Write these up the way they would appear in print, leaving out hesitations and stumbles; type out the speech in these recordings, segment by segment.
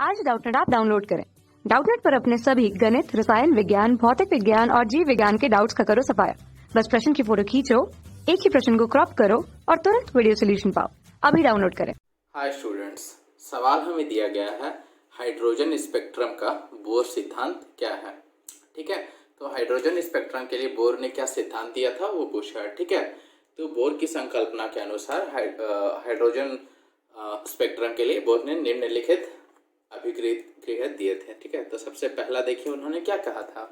आज Doubtnut app download करें। Doubtnut पर अपने सभी गणित, रसायन विज्ञान, भौतिक विज्ञान और जीव विज्ञान के डाउट्स का करो सफाया। बस प्रश्न की फोटो खींचो, एक ही प्रश्न को क्रॉप करो और तुरंत वीडियो सोल्यूशन पाओ। अभी डाउनलोड करें। हाय स्टूडेंट्स, सवाल हमें दिया गया है हाइड्रोजन स्पेक्ट्रम का बोर सिद्धांत क्या है। ठीक है, तो हाइड्रोजन स्पेक्ट्रम के लिए बोर ने क्या सिद्धांत दिया था वो पूछा है। ठीक है, तो बोर की संकल्पना के अनुसार हाइड्रोजन स्पेक्ट्रम के लिए बोर ने निम्नलिखित अभिक्रिया दिए थे। ठीक है, तो सबसे पहला देखिए उन्होंने क्या कहा था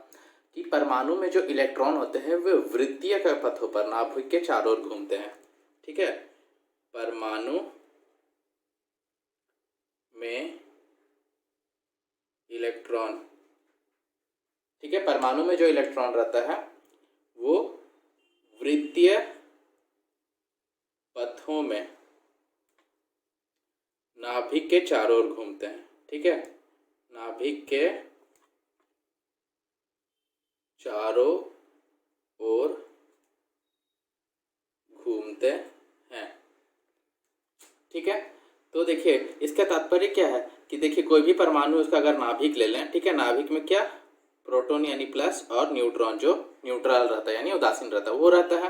कि परमाणु में जो इलेक्ट्रॉन होते हैं वे वृत्तीय के पथों पर नाभिक के चारों ओर घूमते हैं। ठीक है, परमाणु में इलेक्ट्रॉन, ठीक है, परमाणु में जो इलेक्ट्रॉन रहता है वो वृत्तीय पथों में नाभिक के चारों ओर घूमते हैं। ठीक है, नाभिक के चारों ओर घूमते हैं। ठीक है, तो देखिए इसका तात्पर्य क्या है कि देखिए कोई भी परमाणु उसका अगर नाभिक ले लें, ठीक है, नाभिक में क्या प्रोटॉन यानी प्लस और न्यूट्रॉन जो न्यूट्रल रहता है यानी उदासीन रहता है वो रहता है।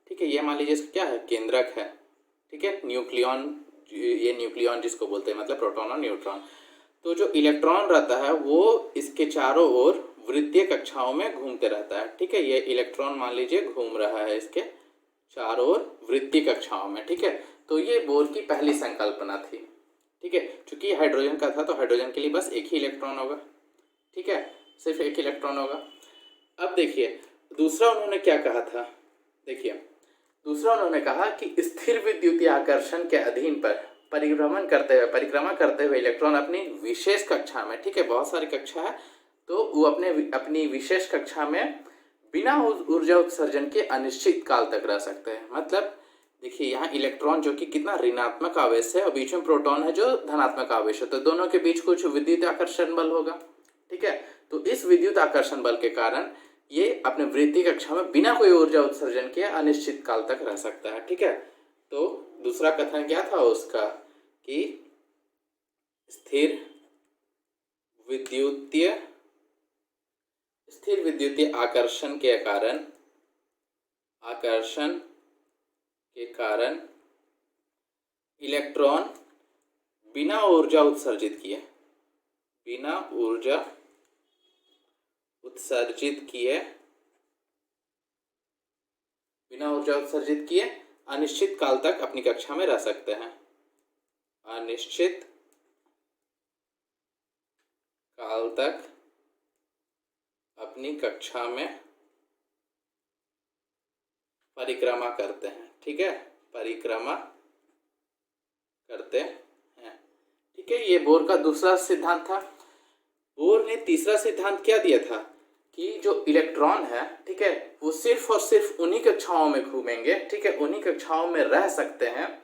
ठीक है, ये मान लीजिए इसका क्या है, केंद्रक है। ठीक है, न्यूक्लियन, ये न्यूक्लियन जिसको बोलते हैं, मतलब प्रोटॉन और न्यूट्रॉन। तो जो इलेक्ट्रॉन रहता है वो इसके चारों ओर वृत्तीय कक्षाओं में घूमते रहता है। ठीक है, ये इलेक्ट्रॉन मान लीजिए घूम रहा है इसके चारों ओर वृत्तीय कक्षाओं में। ठीक है, तो ये बोर की पहली संकल्पना थी। ठीक है, चूंकि हाइड्रोजन का था तो हाइड्रोजन के लिए बस एक ही इलेक्ट्रॉन होगा। ठीक है, सिर्फ एक इलेक्ट्रॉन होगा। अब देखिए दूसरा उन्होंने क्या कहा था, देखिए दूसरा उन्होंने कहा कि स्थिर विद्युतीय आकर्षण के अधीन पर परिक्रमा करते हुए इलेक्ट्रॉन अपनी विशेष कक्षा में, ठीक है, बहुत सारी कक्षा है, तो वो अपनी विशेष कक्षा में बिना ऊर्जा उत्सर्जन के अनिश्चित काल तक रह सकते हैं। मतलब देखिए यहाँ इलेक्ट्रॉन जो कि कितना ऋणात्मक आवेश है और बीच में प्रोटॉन है जो धनात्मक आवेश है, तो दोनों के बीच कुछ विद्युत आकर्षण बल होगा। ठीक है, तो इस विद्युत आकर्षण बल के कारण ये अपने वृत्तीय कक्षा में बिना कोई ऊर्जा उत्सर्जन के अनिश्चित काल तक रह सकता है। ठीक है, तो दूसरा कथन क्या था उसका कि स्थिर विद्युतीय आकर्षण के कारण इलेक्ट्रॉन बिना ऊर्जा उत्सर्जित किए अनिश्चित काल तक अपनी कक्षा में रह सकते हैं। अनिश्चित काल तक अपनी कक्षा में परिक्रमा करते हैं। ठीक है, परिक्रमा करते हैं। ठीक है, ये बोर का दूसरा सिद्धांत था। बोर ने तीसरा सिद्धांत क्या दिया था कि जो इलेक्ट्रॉन है, ठीक है, वो सिर्फ और सिर्फ उन्हीं कक्षाओं में घूमेंगे। ठीक है, उन्हीं कक्षाओं में रह सकते हैं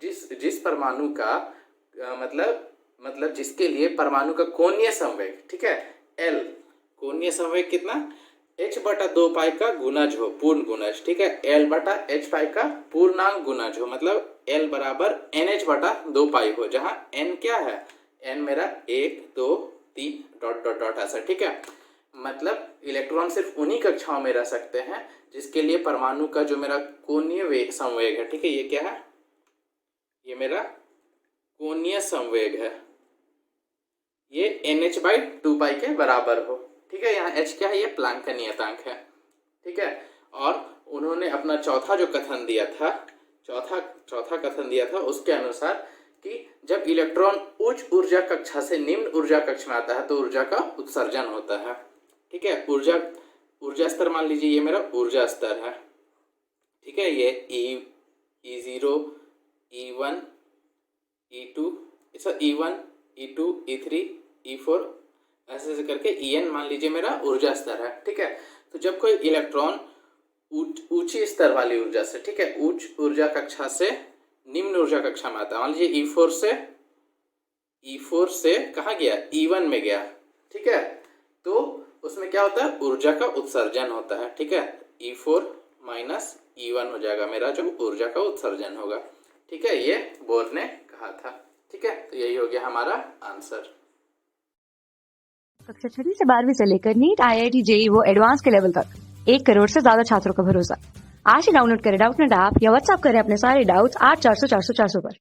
जिस परमाणु का मतलब जिसके लिए परमाणु का कोणीय संवेग, ठीक है, L, कोणीय संवेग कितना, h/2π का गुणज हो, पूर्ण गुणज। ठीक है, L/h π का पूर्णांक गुणज हो, मतलब L बराबर NH/2π हो, जहां N क्या है, N मेरा 1 2 3 डॉट डॉट डॉट ऐसा। ठीक है, मतलब इलेक्ट्रॉन सिर्फ उन्हीं कक्षाओं में रह सकते हैं जिसके लिए परमाणु का जो मेरा कोणीय संवेग है, ठीक है, ये क्या है, ये मेरा कोणीय संवेग है, ये NH/2π के बराबर हो। ठीक है, यहाँ H क्या है, ये प्लैंक का नियतांक है। ठीक है, और उन्होंने अपना चौथा कथन दिया था उसके अनुसार कि जब इलेक्ट्रॉन उच्च ऊर्जा कक्षा से निम्न ऊर्जा कक्षा में आता है तो ऊर्जा का उत्सर्जन होता है। ठीक है, ऊर्जा स्तर मान लीजिए ये मेरा ऊर्जा स्तर है। ठीक है, ये E0 E1 E2 E1 E2 E3 E4 ऐसे करके En मान लीजिए मेरा ऊर्जा स्तर है। ठीक है, तो जब कोई इलेक्ट्रॉन ऊंची स्तर वाली ऊर्जा से, ठीक है, उच्च ऊर्जा कक्षा से निम्न ऊर्जा कक्षा में आता है, मान लीजिए E4 से कहाँ गया, E1 में गया। ठीक है, तो उसमें क्या होता है, ऊर्जा का उत्सर्जन होता है। ठीक है, E4 माइनस E1 हो जाएगा मेरा जो ऊर्जा का उत्सर्जन होगा। ठीक है, ये बोर ने कहा था। ठीक है, तो यही हो गया हमारा आंसर। कक्षा 6वीं से 12वीं से लेकर नीट, IIT, JEE वो एडवांस के लेवल तक 1 करोड़ से ज्यादा छात्रों का भरोसा। आज ही डाउनलोड करें डाउटनेट ऐप या व्हाट्सएप करें अपने सारे डाउट्स 8400 400 400 पर।